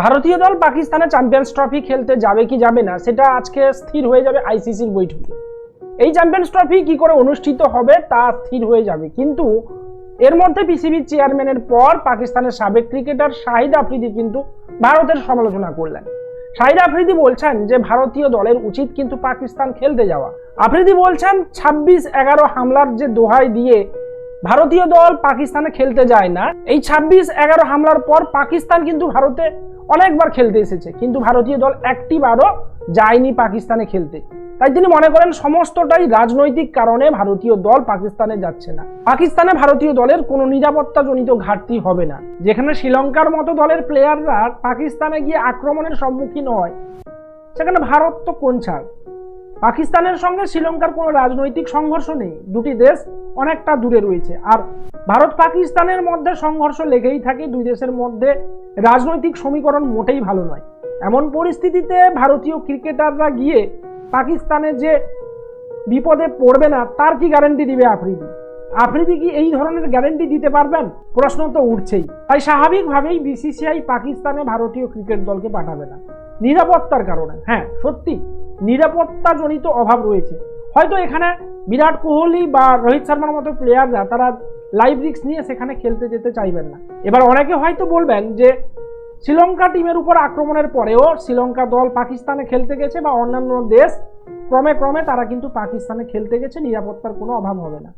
ভারতীয় দল পাকিস্তানে চ্যাম্পিয়ন্স ট্রফি খেলতে যাবে কি যাবে না সেটা আজকে স্থির হয়ে যাবে আইসিসির বৈঠকে। এই চ্যাম্পিয়ন্স ট্রফি কি করে অনুষ্ঠিত হবে তা স্থির হয়ে যাবে, কিন্তু এর মধ্যে পিসিবির চেয়ারম্যানের পর পাকিস্তানের সাবেক ক্রিকেটার শাহিদ আফ্রিদি কিন্তু ভারতের সমালোচনা করলেন। শাহিদ আফ্রিদি বলছেন যে ভারতীয় দলের উচিত কিন্তু পাকিস্তান খেলতে যাওয়া। আফ্রিদি বলছেন 26-11 হামলার যে দোহাই দিয়ে ভারতীয় দল পাকিস্তানে খেলতে যায় না, এই 26-11 হামলার পর পাকিস্তান কিন্তু ভারতে অনেকবার খেলতে এসেছে, কিন্তু ভারতীয় দল একটিবারও যায়নি পাকিস্তানে খেলতে। তাই তিনি মনে করেন সমস্তটাই রাজনৈতিক কারণে ভারতীয় দল পাকিস্তানে যাচ্ছে না। পাকিস্তানে ভারতীয় দলের কোনো নিরাপত্তাজনিত ঘাটতি হবে না। যেখানে শ্রীলঙ্কার মতো দলের প্লেয়াররা পাকিস্তানে গিয়ে আক্রমণের সম্মুখীন হয়, সেখানে ভারত তো কোন ছাড়। পাকিস্তানের সঙ্গে শ্রীলঙ্কার কোনো রাজনৈতিক সংঘর্ষ নেই, দুটি দেশ অনেকটা দূরে রয়েছে। আর ভারত পাকিস্তানের মধ্যে সংঘর্ষ লেগেই থাকে, দুই দেশের মধ্যে রাজনৈতিক সমীকরণ মোটেই ভালো নয়। এমন পরিস্থিতিতে ভারতীয় ক্রিকেটাররা গিয়ে পাকিস্তানে যে বিপদে পড়বে না তার কি গ্যারান্টি দিবে আফ্রিদি? আফ্রিদি কি এই ধরনের গ্যারান্টি দিতে পারবেন? প্রশ্ন তো উঠছেই। তাই স্বাভাবিকভাবেই বিসিসিআই পাকিস্তানে ভারতীয় ক্রিকেট দলকে পাঠাবে না, নিরাপত্তার কারণে। হ্যাঁ, সত্যি নিরাপত্তাজনিত অভাব রয়েছে। হয়তো এখানে বিরাট কোহলি বা রোহিত শর্মার মতো প্লেয়াররা তারা লাইভ রিস্ক নিয়ে সেখানে খেলতে যেতে চাইবেন না। এবার অনেকে হয়তো বলবেন যে শ্রীলঙ্কা টিমের উপর আক্রমণের পরেও শ্রীলঙ্কা দল পাকিস্তানে খেলতে গেছে বা অন্যান্য দেশ ক্রমে ক্রমে তারা কিন্তু পাকিস্তানে খেলতে গেছে, নিরাপত্তার কোনো অভাব হবে না।